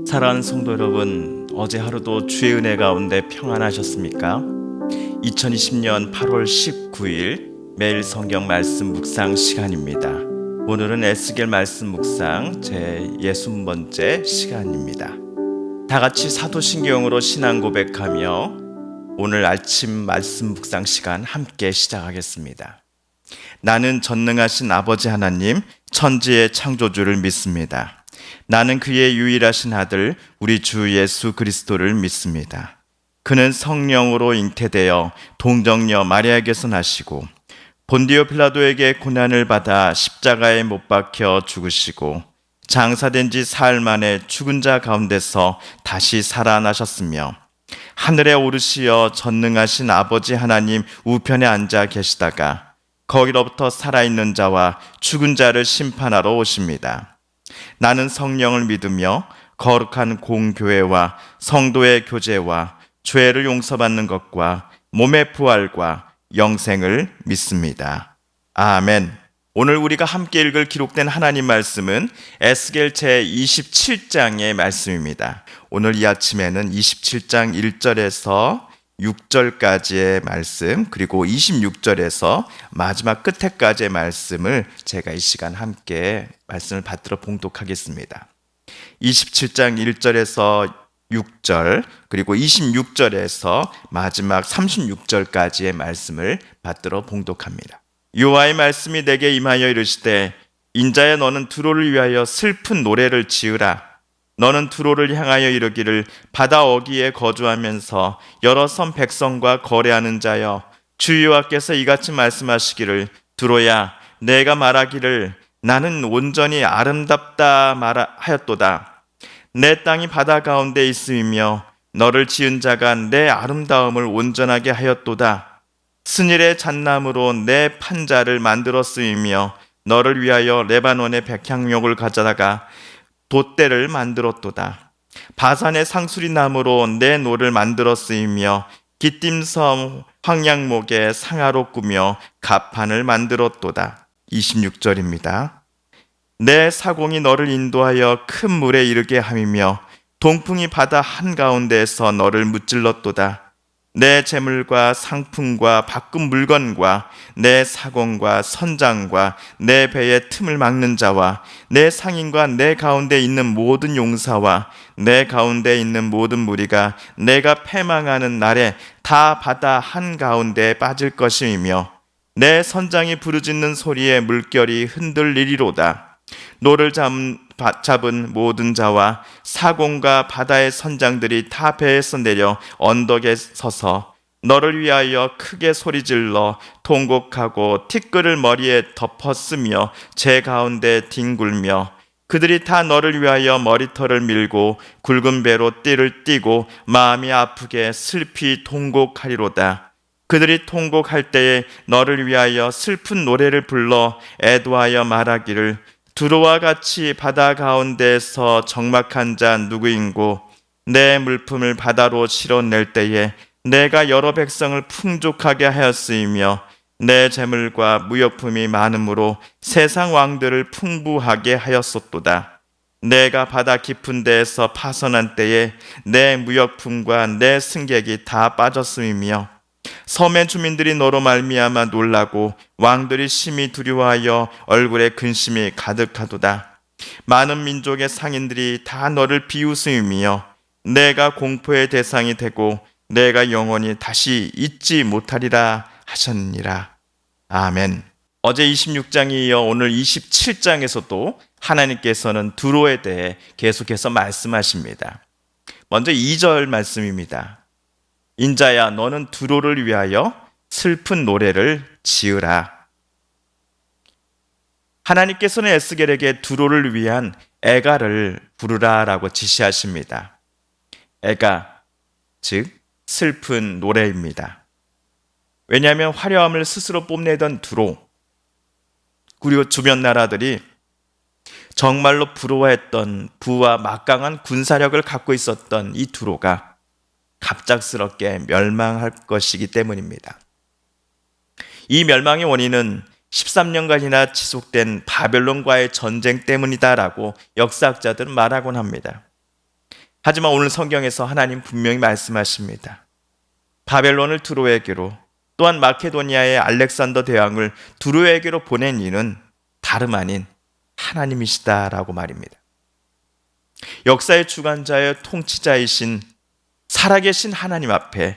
사랑하는 성도 여러분, 어제 하루도 주의 은혜 가운데 평안하셨습니까? 2020년 8월 19일 매일 성경 말씀 묵상 시간입니다. 오늘은 에스겔 말씀 묵상 제 60번째 시간입니다. 다 같이 사도신경으로 신앙 고백하며 오늘 아침 말씀 묵상 시간 함께 시작하겠습니다. 나는 전능하신 아버지 하나님, 천지의 창조주를 믿습니다. 나는 그의 유일하신 아들 우리 주 예수 그리스도를 믿습니다. 그는 성령으로 잉태되어 동정녀 마리아에게서 나시고 본디오 빌라도에게 고난을 받아 십자가에 못 박혀 죽으시고 장사된 지 사흘 만에 죽은 자 가운데서 다시 살아나셨으며 하늘에 오르시어 전능하신 아버지 하나님 우편에 앉아 계시다가 거기로부터 살아있는 자와 죽은 자를 심판하러 오십니다. 나는 성령을 믿으며 거룩한 공교회와 성도의 교제와 죄를 용서받는 것과 몸의 부활과 영생을 믿습니다. 아멘. 오늘 우리가 함께 읽을 기록된 하나님 말씀은 에스겔 제27장의 말씀입니다. 오늘 이 아침에는 27장 1절에서 6절까지의 말씀, 그리고 26절에서 마지막 끝에까지의 말씀을 제가 이 시간 함께 말씀을 받들어 봉독하겠습니다. 27장 1절에서 6절, 그리고 26절에서 마지막 36절까지의 말씀을 받들어 봉독합니다. 여호와의 말씀이 내게 임하여 이르시되 인자야 너는 두로를 위하여 슬픈 노래를 지으라. 너는 두로를 향하여 이르기를 바다 어귀에 거주하면서 여러 섬 백성과 거래하는 자여 주 여호와께서 이같이 말씀하시기를 두로야 내가 말하기를 나는 온전히 아름답다 하였도다. 내 땅이 바다 가운데 있음이며 너를 지은 자가 내 아름다움을 온전하게 하였도다. 스닐의 잣나무로 내 판자를 만들었으며 너를 위하여 레바논의 백향목을 가져다가 돛대를 만들었도다. 바산의 상수리 나무로 내 노를 만들었으며 기띔섬 황양목에 상아로 꾸며 갑판을 만들었도다. 26절입니다. 내 사공이 너를 인도하여 큰 물에 이르게 함이며 동풍이 바다 한가운데에서 너를 무찔렀도다. 내 재물과 상품과 바꾼 물건과 내 사공과 선장과 내 배의 틈을 막는 자와 내 상인과 내 가운데 있는 모든 용사와 내 가운데 있는 모든 무리가 내가 패망하는 날에 다 바다 한가운데에 빠질 것이며 내 선장이 부르짖는 소리에 물결이 흔들리리로다. 노를 잡은 모든 자와 사공과 바다의 선장들이 다 배에서 내려 언덕에 서서 너를 위하여 크게 소리질러 통곡하고 티끌을 머리에 덮었으며 제 가운데 뒹굴며 그들이 다 너를 위하여 머리털을 밀고 굵은 배로 띠를 띠고 마음이 아프게 슬피 통곡하리로다. 그들이 통곡할 때에 너를 위하여 슬픈 노래를 불러 애도하여 말하기를 두로와 같이 바다 가운데에서 적막한 자 누구인고 내 물품을 바다로 실어낼 때에 내가 여러 백성을 풍족하게 하였으며 내 재물과 무역품이 많음으로 세상 왕들을 풍부하게 하였었도다. 내가 바다 깊은 데에서 파선한 때에 내 무역품과 내 승객이 다 빠졌으며 섬의 주민들이 너로 말미암아 놀라고 왕들이 심히 두려워하여 얼굴에 근심이 가득하도다. 많은 민족의 상인들이 다 너를 비웃으며 내가 공포의 대상이 되고 내가 영원히 다시 잊지 못하리라 하셨느니라. 아멘. 어제 26장에 이어 오늘 27장에서도 하나님께서는 두로에 대해 계속해서 말씀하십니다. 먼저 2절 말씀입니다. 인자야 너는 두로를 위하여 슬픈 노래를 지으라. 하나님께서는 에스겔에게 두로를 위한 애가를 부르라라고 지시하십니다. 애가, 즉 슬픈 노래입니다. 왜냐하면 화려함을 스스로 뽐내던 두로, 그리고 주변 나라들이 정말로 부러워했던 부와 막강한 군사력을 갖고 있었던 이 두로가 갑작스럽게 멸망할 것이기 때문입니다. 이 멸망의 원인은 13년간이나 지속된 바벨론과의 전쟁 때문이다라고 역사학자들은 말하곤 합니다. 하지만 오늘 성경에서 하나님 분명히 말씀하십니다. 바벨론을 두로에게로, 또한 마케도니아의 알렉산더 대왕을 두로에게로 보낸 이는 다름 아닌 하나님이시다라고 말입니다. 역사의 주관자여 통치자이신 살아계신 하나님 앞에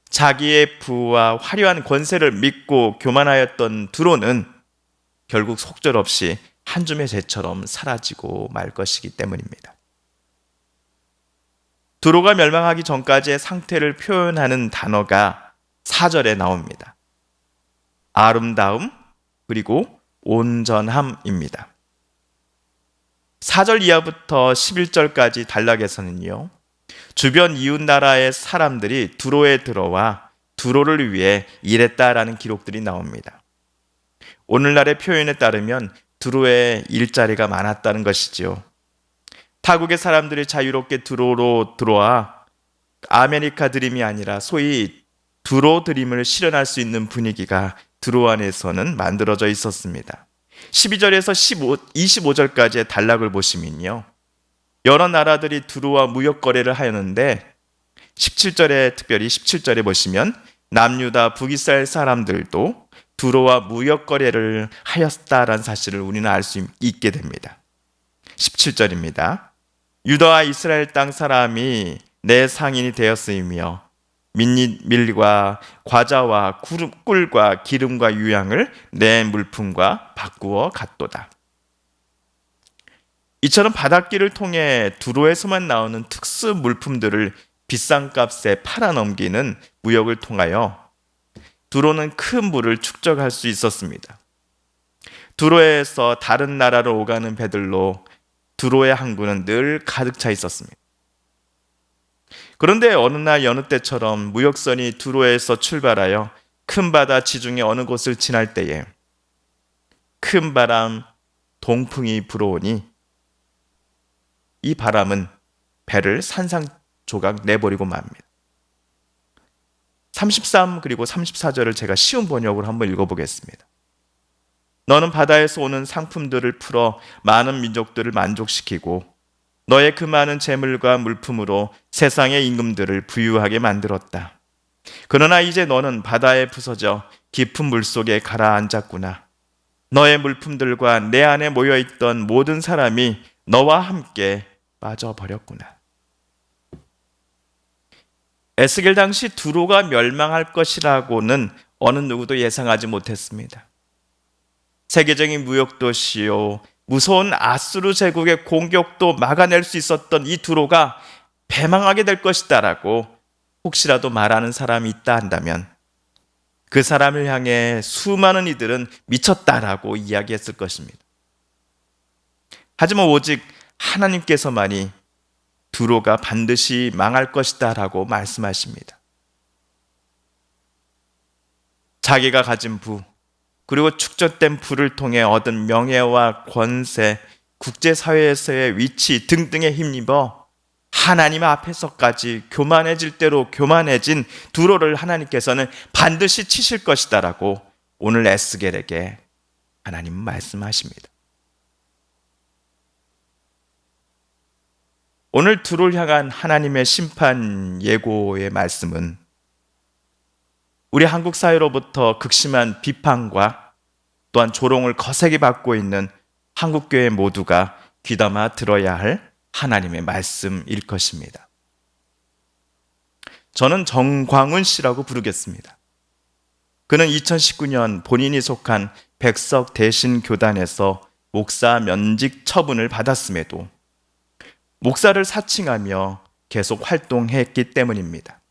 자기의 부와 화려한 권세를 믿고 교만하였던 두로는 결국 속절없이 한 줌의 재처럼 사라지고 말 것이기 때문입니다. 두로가 멸망하기 전까지의 상태를 표현하는 단어가 4절에 나옵니다. 아름다움 그리고 온전함입니다. 4절 이하부터 11절까지 단락에서는요, 주변 이웃 나라의 사람들이 두로에 들어와 두로를 위해 일했다라는 기록들이 나옵니다. 오늘날의 표현에 따르면 두로에 일자리가 많았다는 것이지요. 타국의 사람들이 자유롭게 두로로 들어와 아메리카 드림이 아니라 소위 두로 드림을 실현할 수 있는 분위기가 두로 안에서는 만들어져 있었습니다. 12절에서 25절까지의 단락을 보시면요, 여러 나라들이 두로와 무역 거래를 하였는데 17절에 특별히 17절에 보시면 남유다 북이스라엘 사람들도 두로와 무역 거래를 하였다라는 사실을 우리는 알 수 있게 됩니다. 17절입니다. 유다와 이스라엘 땅 사람이 내 상인이 되었으며 밀과 과자와 꿀과 기름과 유향을 내 물품과 바꾸어 갔도다. 이처럼 바닷길을 통해 두로에서만 나오는 특수 물품들을 비싼 값에 팔아넘기는 무역을 통하여 두로는 큰 물을 축적할 수 있었습니다. 두로에서 다른 나라로 오가는 배들로 두로의 항구는 늘 가득 차 있었습니다. 그런데 어느 날 여느 때처럼 무역선이 두로에서 출발하여 큰 바다 지중해 어느 곳을 지날 때에 큰 바람, 동풍이 불어오니 이 바람은 배를 산산조각 내버리고 맙니다. 33 그리고 34절을 제가 쉬운 번역으로 한번 읽어보겠습니다. 너는 바다에서 오는 상품들을 풀어 많은 민족들을 만족시키고 너의 그 많은 재물과 물품으로 세상의 임금들을 부유하게 만들었다. 그러나 이제 너는 바다에 부서져 깊은 물속에 가라앉았구나. 너의 물품들과 내 안에 모여있던 모든 사람이 너와 함께 빠져버렸구나. 에스겔 당시 두로가 멸망할 것이라고는 어느 누구도 예상하지 못했습니다. 세계적인 무역도시요, 무서운 아수르 제국의 공격도 막아낼 수 있었던 이 두로가 패망하게 될 것이다라고 혹시라도 말하는 사람이 있다 한다면 그 사람을 향해 수많은 이들은 미쳤다라고 이야기했을 것입니다. 하지만 오직 하나님께서만이 두로가 반드시 망할 것이다라고 말씀하십니다. 자기가 가진 부, 그리고 축적된 부를 통해 얻은 명예와 권세, 국제사회에서의 위치 등등에 힘입어 하나님 앞에서까지 교만해질 대로 교만해진 두로를 하나님께서는 반드시 치실 것이다라고 오늘 에스겔에게 하나님은 말씀하십니다. 오늘 두로를 향한 하나님의 심판 예고의 말씀은 우리 한국 사회로부터 극심한 비판과 또한 조롱을 거세게 받고 있는 한국교회 모두가 귀담아 들어야 할 하나님의 말씀일 것입니다. 저는 정광훈 씨라고 부르겠습니다. 그는 2019년 본인이 속한 백석 대신교단에서 목사 면직 처분을 받았음에도 목사를 사칭하며 계속 활동했기 때문입니다.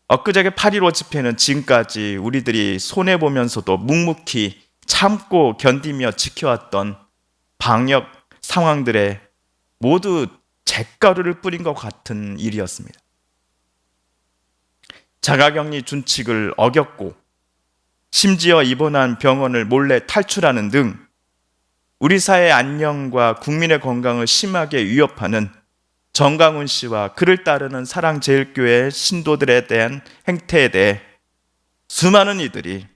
엊그저께 8.15 집회는 지금까지 우리들이 손해보면서도 묵묵히 참고 견디며 지켜왔던 방역 상황들에 모두 잿가루를 뿌린 것 같은 일이었습니다. 자가격리 준칙을 어겼고 심지어 입원한 병원을 몰래 탈출하는 등 우리 사회의 안녕과 국민의 건강을 심하게 위협하는 정광훈 씨와 그를 따르는 사랑제일교회 신도들에 대한 행태에 대해 수많은 이들이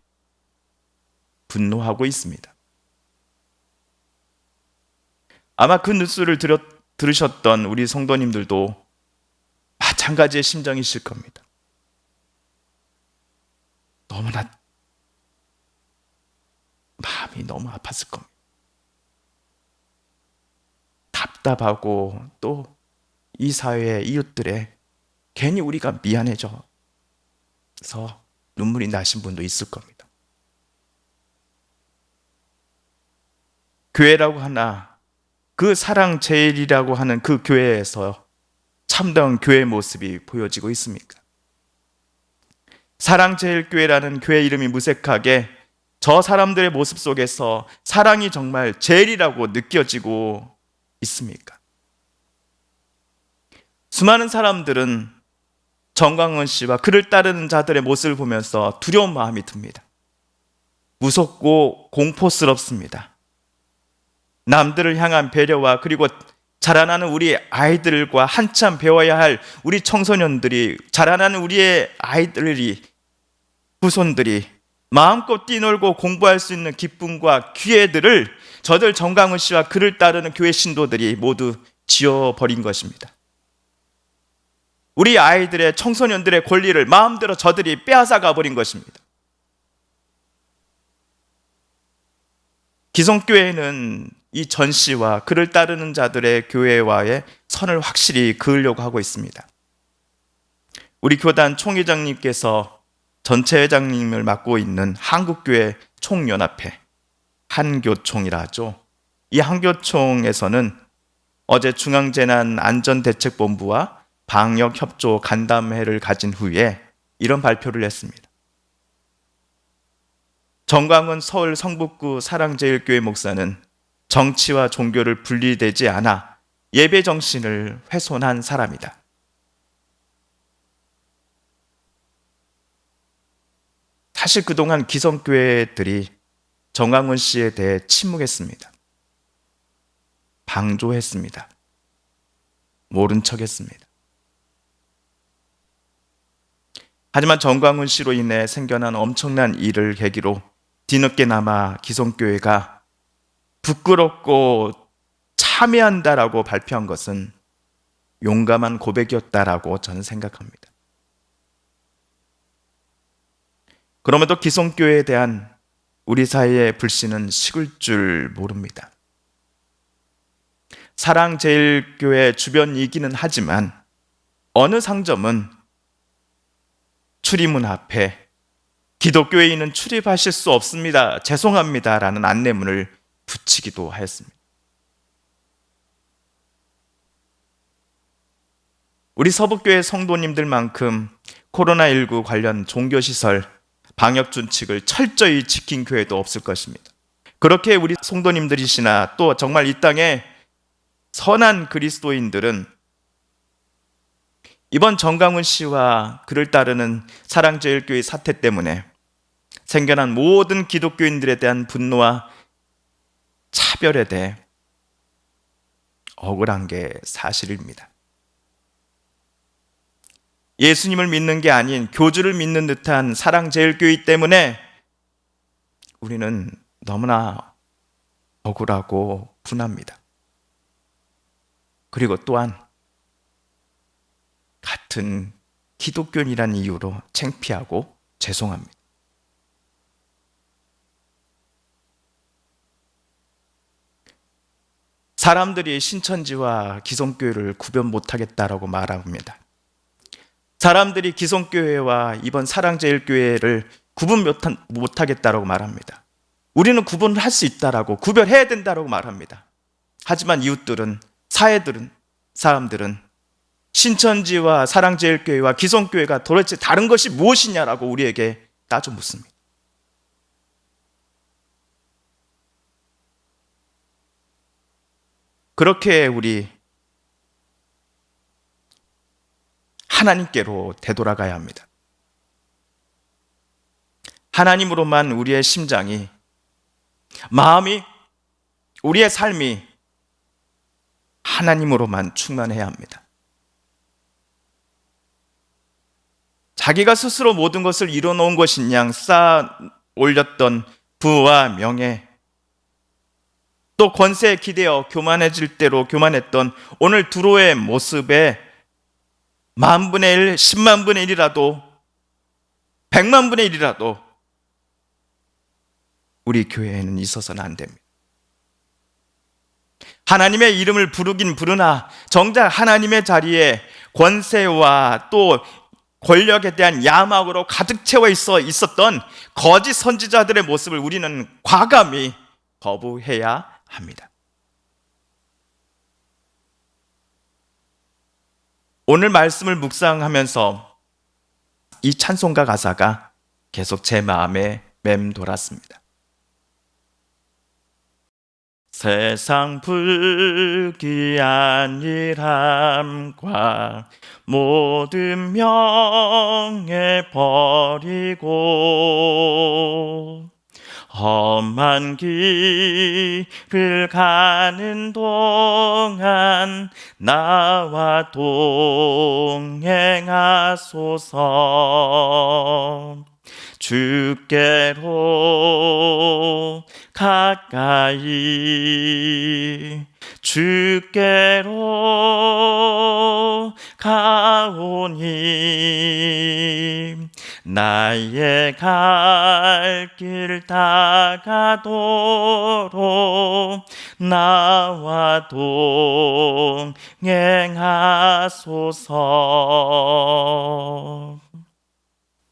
분노하고 있습니다. 아마 그 뉴스를 들으셨던 우리 성도님들도 마찬가지의 심정이실 겁니다. 너무나 마음이 너무 아팠을 겁니다. 답답하고 또 이 사회의 이웃들의 괜히 우리가 미안해져서 눈물이 나신 분도 있을 겁니다. 교회라고 하나, 그 사랑제일이라고 하는 그 교회에서 참다운 교회의 모습이 보여지고 있습니까? 사랑제일교회라는 교회 이름이 무색하게 저 사람들의 모습 속에서 사랑이 정말 제일이라고 느껴지고 있습니까? 수많은 사람들은 정광훈 씨와 그를 따르는 자들의 모습을 보면서 두려운 마음이 듭니다. 무섭고 공포스럽습니다. 남들을 향한 배려와 그리고 자라나는 우리 아이들과 한참 배워야 할 우리 청소년들이, 자라나는 우리의 아이들이, 후손들이 마음껏 뛰놀고 공부할 수 있는 기쁨과 기회들을 저들 정광훈 씨와 그를 따르는 교회 신도들이 모두 지어버린 것입니다. 우리 아이들의, 청소년들의 권리를 마음대로 저들이 빼앗아가 버린 것입니다. 기성교회는 이 전 씨와 그를 따르는 자들의 교회와의 선을 확실히 그으려고 하고 있습니다. 우리 교단 총회장님께서 전체 회장님을 맡고 있는 한국교회 총연합회, 한교총이라 하죠. 이 한교총에서는 어제 중앙재난안전대책본부와 방역협조 간담회를 가진 후에 이런 발표를 했습니다. 정광훈 서울 성북구 사랑제일교회 목사는 정치와 종교를 분리되지 않아 예배 정신을 훼손한 사람이다. 사실 그동안 기성교회들이 정광훈 씨에 대해 침묵했습니다. 방조했습니다. 모른 척했습니다. 하지만 정광훈 씨로 인해 생겨난 엄청난 일을 계기로 뒤늦게나마 기성교회가 부끄럽고 참여한다라고 발표한 것은 용감한 고백이었다라고 저는 생각합니다. 그럼에도 기성교회에 대한 우리 사회의 불신은 식을 줄 모릅니다. 사랑제일교회 주변이기는 하지만 어느 상점은 출입문 앞에 기독교인은 출입하실 수 없습니다. 죄송합니다. 라는 안내문을 붙이기도 하였습니다. 우리 서북교회 성도님들만큼 코로나19 관련 종교시설 방역준칙을 철저히 지킨 교회도 없을 것입니다. 그렇게 우리 성도님들이시나 또 정말 이 땅에 선한 그리스도인들은 이번 정광훈 씨와 그를 따르는 사랑제일교회 사태 때문에 생겨난 모든 기독교인들에 대한 분노와 차별에 대해 억울한 게 사실입니다. 예수님을 믿는 게 아닌 교주를 믿는 듯한 사랑제일교회 때문에 우리는 너무나 억울하고 분합니다. 그리고 또한 같은 기독교인이라는 이유로 창피하고 죄송합니다. 사람들이 신천지와 기성교회를 구분 못하겠다라고 말합니다. 사람들이 기성교회와 이번 사랑제일교회를 구분 못하겠다라고 말합니다. 우리는 구분을 할 수 있다라고, 구별해야 된다라고 말합니다. 하지만 이웃들은, 사람들은 신천지와 사랑제일교회와 기성교회가 도대체 다른 것이 무엇이냐라고 우리에게 따져 묻습니다. 그렇게 우리 하나님께로 되돌아가야 합니다. 하나님으로만 우리의 심장이, 마음이, 우리의 삶이 하나님으로만 충만해야 합니다. 자기가 스스로 모든 것을 이뤄놓은 것인 양 쌓아 올렸던 부와 명예, 또 권세에 기대어 교만해질 대로 교만했던 오늘 두로의 모습에 10,000분의 1, 100,000분의 1이라도 100,000분의 1이라도 우리 교회에는 있어서는 안 됩니다. 하나님의 이름을 부르긴 부르나 정작 하나님의 자리에 권세와 또 권력에 대한 야망으로 가득 채워 있었던 거짓 선지자들의 모습을 우리는 과감히 거부해야 합니다. 오늘 말씀을 묵상하면서 이 찬송가 가사가 계속 제 마음에 맴돌았습니다. 세상 불기한 일함과 모든 명예 버리고 험한 길을 가는 동안 나와 동행하소서. 주께로 가까이 주께로 가오니 나의 갈 길 다가도록 나와 동행하소서.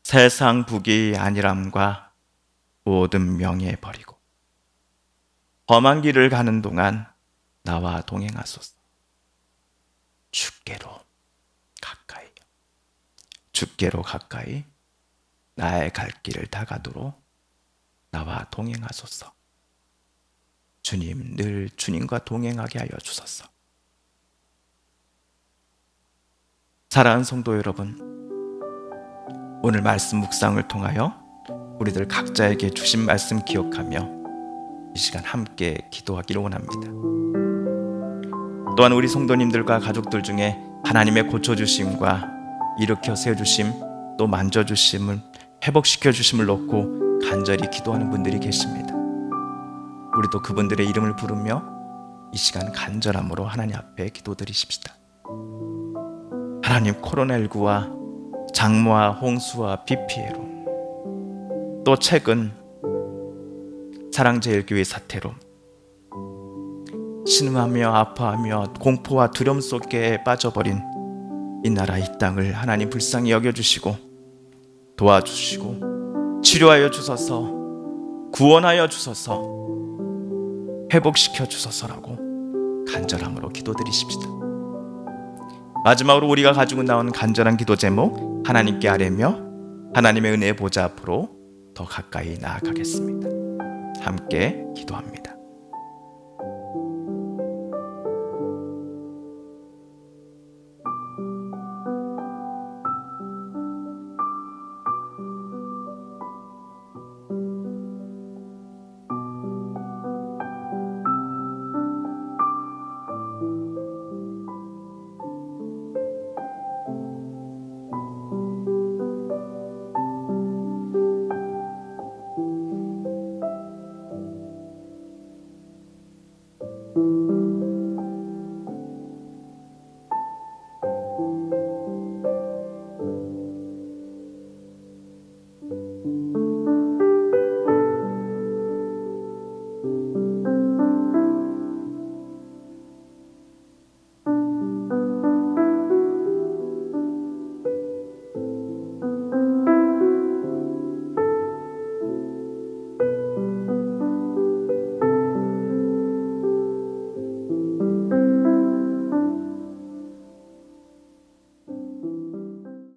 세상 부귀 안일함과 모든 명예 버리고 험한 길을 가는 동안 나와 동행하소서. 주께로 가까이, 주께로 가까이 나의 갈 길을 다가도록 나와 동행하소서. 주님, 늘 주님과 동행하게 하여 주소서. 사랑하는 성도 여러분, 오늘 말씀 묵상을 통하여 우리들 각자에게 주신 말씀 기억하며 이 시간 함께 기도하기를 원합니다. 또한 우리 성도님들과 가족들 중에 하나님의 고쳐주심과 일으켜 세워주심, 또 만져주심을, 회복시켜주심을 놓고 간절히 기도하는 분들이 계십니다. 우리도 그분들의 이름을 부르며 이 시간 간절함으로 하나님 앞에 기도드리십시다. 하나님, 코로나19와 장마와 홍수와 비 피해로, 또 최근 사랑제일교회 사태로 신음하며 아파하며 공포와 두려움 속에 빠져버린 이 나라 이 땅을 하나님 불쌍히 여겨주시고 도와주시고 치료하여 주소서, 구원하여 주소서, 회복시켜 주소서라고 간절함으로 기도드리십시다. 마지막으로 우리가 가지고 나온 간절한 기도 제목 하나님께 아뢰며 하나님의 은혜의 보좌 앞으로 더 가까이 나아가겠습니다. 함께 기도합니다.